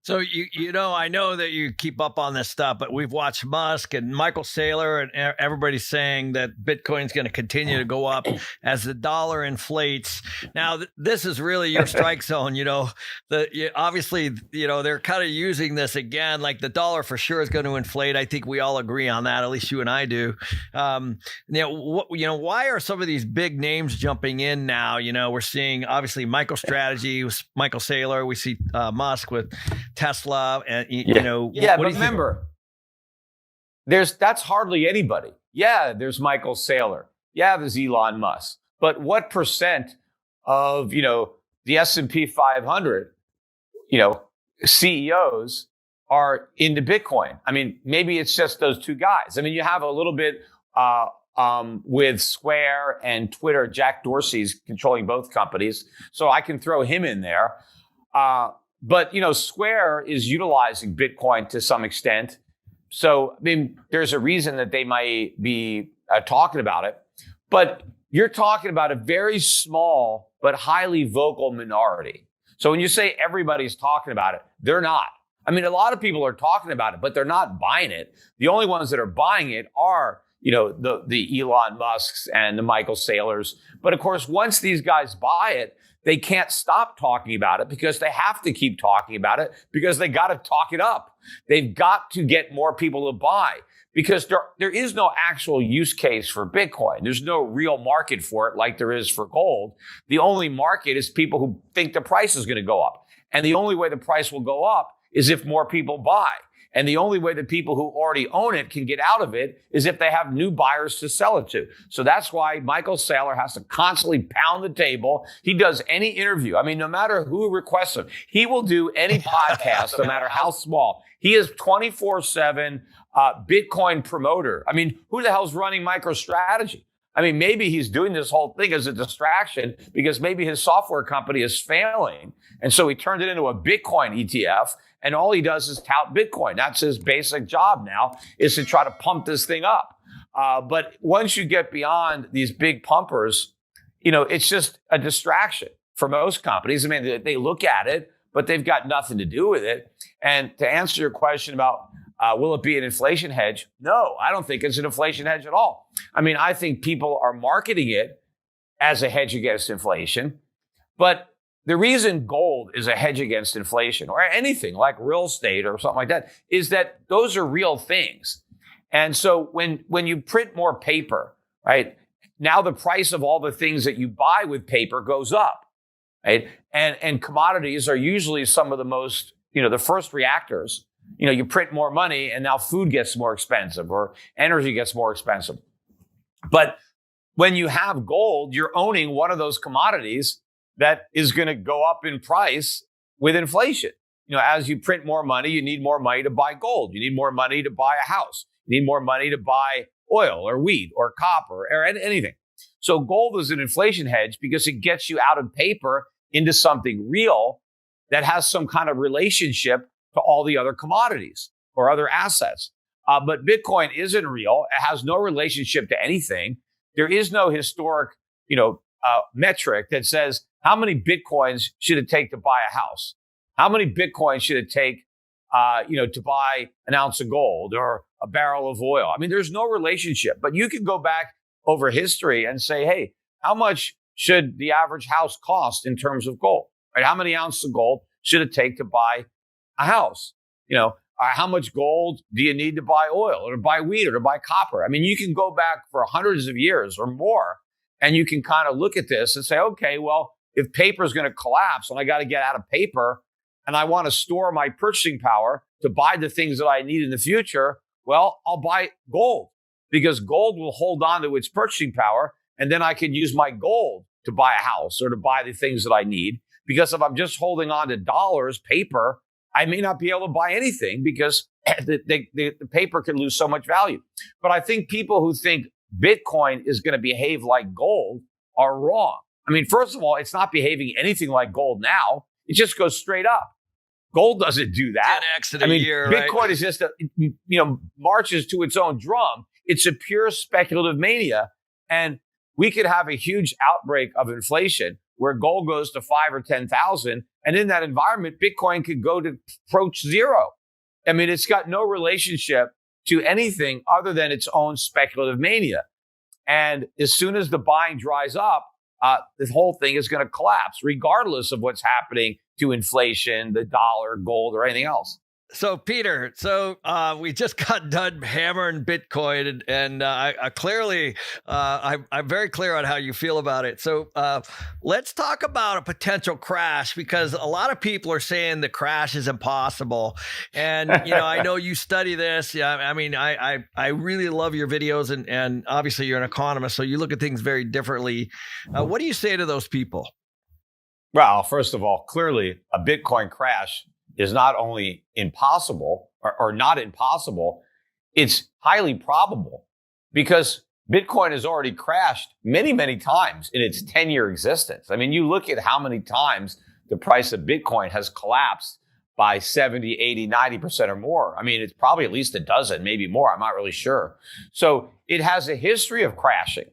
So I know that you keep up on this stuff, but we've watched Musk and Michael Saylor and everybody saying that Bitcoin's going to continue to go up as the dollar inflates. Now, this is really your strike zone. Obviously, they're kind of using this again. Like the dollar for sure is going to inflate. I think we all agree on that. At least you and I do. Why are some of these big names jumping in now? We're seeing obviously MicroStrategy with Michael Saylor. We see Musk with Tesla, and but remember, that's hardly anybody. Yeah, there's Michael Saylor. Yeah, there's Elon Musk. But what percent of the S&P 500, CEOs are into Bitcoin? I mean, maybe it's just those two guys. I mean, you have a little bit with Square and Twitter. Jack Dorsey's controlling both companies, so I can throw him in there. But, Square is utilizing Bitcoin to some extent. So, I mean, there's a reason that they might be talking about it. But you're talking about a very small but highly vocal minority. So when you say everybody's talking about it, they're not. I mean, a lot of people are talking about it, but they're not buying it. The only ones that are buying it are, the Elon Musks and the Michael Saylors. But, of course, once these guys buy it, they can't stop talking about it because they have to keep talking about it because they got to talk it up. They've got to get more people to buy because there is no actual use case for Bitcoin. There's no real market for it like there is for gold. The only market is people who think the price is going to go up. And the only way the price will go up is if more people buy. And the only way the people who already own it can get out of it is if they have new buyers to sell it to. So that's why Michael Saylor has to constantly pound the table. He does any interview. I mean, no matter who requests him, he will do any podcast, no matter how small. He is 24/7 Bitcoin promoter. I mean, who the hell's running MicroStrategy? I mean, maybe he's doing this whole thing as a distraction because maybe his software company is failing. And so he turned it into a Bitcoin ETF. And all he does is tout Bitcoin. That's his basic job now, is to try to pump this thing up. But once you get beyond these big pumpers, it's just a distraction for most companies. I mean, they look at it, but they've got nothing to do with it. And to answer your question about will it be an inflation hedge? No, I don't think it's an inflation hedge at all. I mean, I think people are marketing it as a hedge against inflation. But the reason gold is a hedge against inflation or anything like real estate or something like that is that those are real things. And so when you print more paper, right, now the price of all the things that you buy with paper goes up, right? And commodities are usually some of the most, the first reactors. You print more money and now food gets more expensive or energy gets more expensive. But when you have gold, you're owning one of those commodities that is going to go up in price with inflation. As you print more money, you need more money to buy gold. You need more money to buy a house. You need more money to buy oil or wheat or copper or anything. So gold is an inflation hedge because it gets you out of paper into something real that has some kind of relationship to all the other commodities or other assets. But Bitcoin isn't real. It has no relationship to anything. There is no historic, metric that says how many Bitcoins should it take to buy a house? How many Bitcoins should it take, to buy an ounce of gold or a barrel of oil? I mean, there's no relationship, but you can go back over history and say, hey, how much should the average house cost in terms of gold? Right? How many ounces of gold should it take to buy a house? How much gold do you need to buy oil or to buy wheat or to buy copper? I mean, you can go back for hundreds of years or more, and you can kind of look at this and say, okay, well, if paper is going to collapse and I got to get out of paper and I want to store my purchasing power to buy the things that I need in the future, well, I'll buy gold because gold will hold on to its purchasing power. And then I can use my gold to buy a house or to buy the things that I need. Because if I'm just holding on to dollars, paper, I may not be able to buy anything because the paper can lose so much value. But I think people who think Bitcoin is going to behave like gold are wrong. I mean, first of all, it's not behaving anything like gold now. It just goes straight up. Gold doesn't do that. 10x in a year, Bitcoin right? is just marches to its own drum. It's a pure speculative mania. And we could have a huge outbreak of inflation where gold goes to 5 or 10,000 And in that environment, Bitcoin could go to approach zero. I mean, it's got no relationship to anything other than its own speculative mania. And as soon as the buying dries up, this whole thing is going to collapse, regardless of what's happening to inflation, the dollar, gold, or anything else. So, Peter, we just got done hammering Bitcoin, and I clearly, I'm very clear on how you feel about it. So let's talk about a potential crash, because a lot of people are saying the crash is impossible. And, I know you study this. Yeah, I mean, I really love your videos, and obviously you're an economist, so you look at things very differently. What do you say to those people? Well, first of all, clearly a Bitcoin crash is not only impossible or not impossible, it's highly probable, because Bitcoin has already crashed many, many times in its 10-year existence. I mean, you look at how many times the price of Bitcoin has collapsed by 70, 80, 90% or more. I mean, it's probably at least a dozen, maybe more. I'm not really sure. So it has a history of crashing.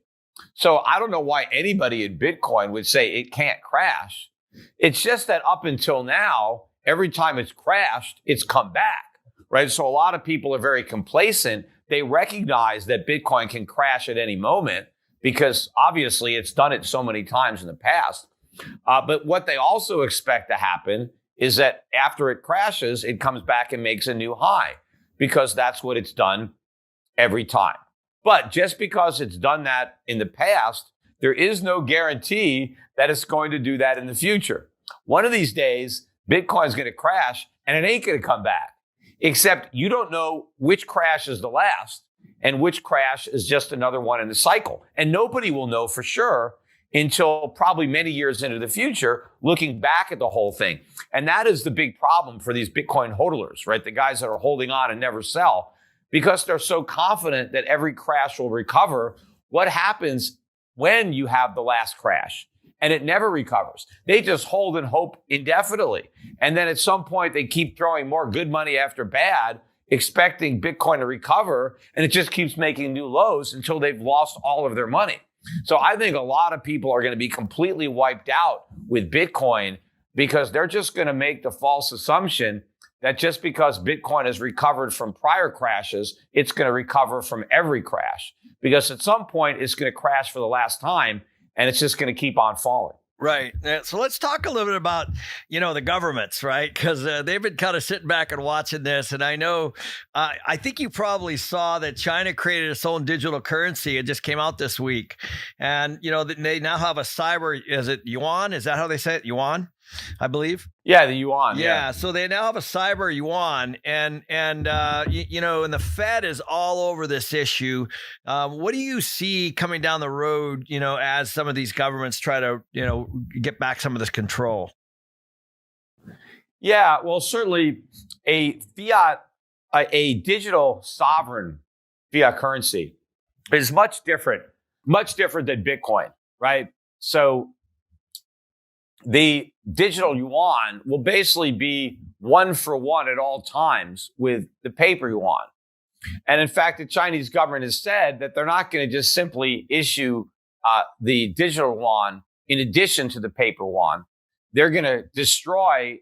So I don't know why anybody in Bitcoin would say it can't crash. It's just that up until now, every time it's crashed, it's come back, right? So a lot of people are very complacent. They recognize that Bitcoin can crash at any moment because obviously it's done it so many times in the past. But what they also expect to happen is that after it crashes, it comes back and makes a new high, because that's what it's done every time. But just because it's done that in the past, there is no guarantee that it's going to do that in the future. One of these days, Bitcoin is going to crash and it ain't going to come back, except you don't know which crash is the last and which crash is just another one in the cycle. And nobody will know for sure until probably many years into the future, looking back at the whole thing. And that is the big problem for these Bitcoin hodlers, right? The guys that are holding on and never sell, because they're so confident that every crash will recover. What happens when you have the last crash? And it never recovers. They just hold and hope indefinitely. And then at some point, they keep throwing more good money after bad, expecting Bitcoin to recover. And it just keeps making new lows until they've lost all of their money. So I think a lot of people are going to be completely wiped out with Bitcoin, because they're just going to make the false assumption that just because Bitcoin has recovered from prior crashes, it's going to recover from every crash. Because at some point, it's going to crash for the last time, and it's just going to keep on falling. Right. So let's talk a little bit about, the governments, right? Because they've been kind of sitting back and watching this. And I know, I think you probably saw that China created its own digital currency. It just came out this week. And, they now have a cyber, is it yuan? Is that how they say it? Yuan, I believe. Yeah, the yuan. Yeah. So they now have a cyber yuan, and the Fed is all over this issue. What do you see coming down the road, as some of these governments try to, get back some of this control? Yeah, well, certainly a digital sovereign fiat currency is much different than Bitcoin, right? So the digital yuan will basically be one for one at all times with the paper yuan. And in fact, the Chinese government has said that they're not going to just simply issue the digital yuan in addition to the paper yuan. They're going to destroy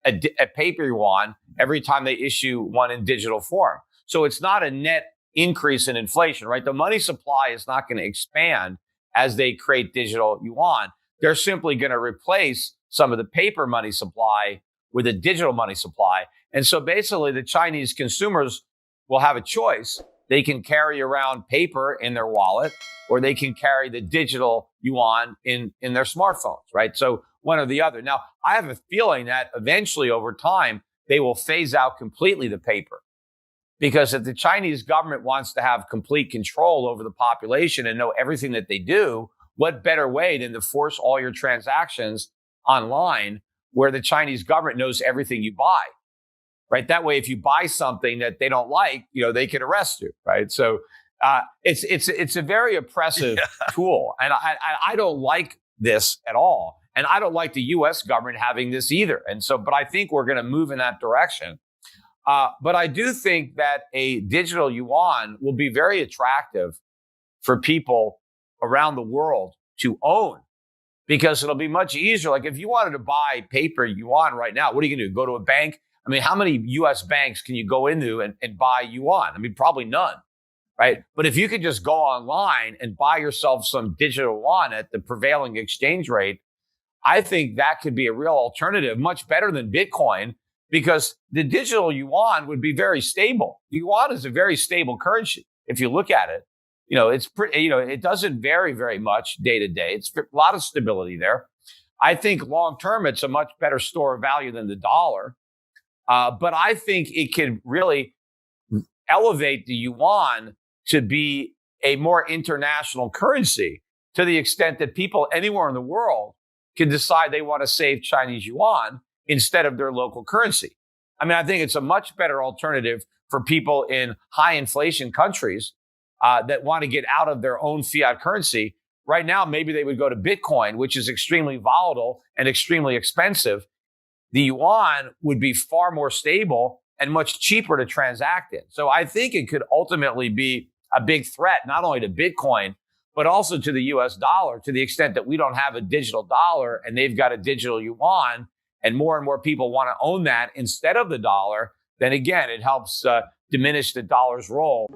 a paper yuan every time they issue one in digital form. So it's not a net increase in inflation, right? The money supply is not going to expand as they create digital yuan. They're simply going to replace some of the paper money supply with a digital money supply. And so basically the Chinese consumers will have a choice. They can carry around paper in their wallet, or they can carry the digital yuan in their smartphones, right? So one or the other. Now, I have a feeling that eventually over time, they will phase out completely the paper. Because if the Chinese government wants to have complete control over the population and know everything that they do, what better way than to force all your transactions online, where the Chinese government knows everything you buy, right? That way, if you buy something that they don't like, they can arrest you, right? So it's a very oppressive tool, and I don't like this at all, and I don't like the U.S. government having this either. And so, but I think we're going to move in that direction. But I do think that a digital yuan will be very attractive for people around the world to own, because it'll be much easier. Like if you wanted to buy paper yuan right now, what are you going to do? Go to a bank? I mean, how many U.S. banks can you go into and buy yuan? I mean, probably none, right? But if you could just go online and buy yourself some digital yuan at the prevailing exchange rate, I think that could be a real alternative, much better than Bitcoin, because the digital yuan would be very stable. Yuan is a very stable currency. If you look at it, it's pretty, it doesn't vary very much day to day. It's a lot of stability there. I think long term, it's a much better store of value than the dollar. But I think it could really elevate the yuan to be a more international currency to the extent that people anywhere in the world can decide they want to save Chinese yuan instead of their local currency. I mean, I think it's a much better alternative for people in high inflation countries that want to get out of their own fiat currency. Right now, maybe they would go to Bitcoin, which is extremely volatile and extremely expensive. The yuan would be far more stable and much cheaper to transact in. So I think it could ultimately be a big threat, not only to Bitcoin, but also to the US dollar, to the extent that we don't have a digital dollar and they've got a digital yuan, and more people want to own that instead of the dollar. Then again, it helps diminish the dollar's role.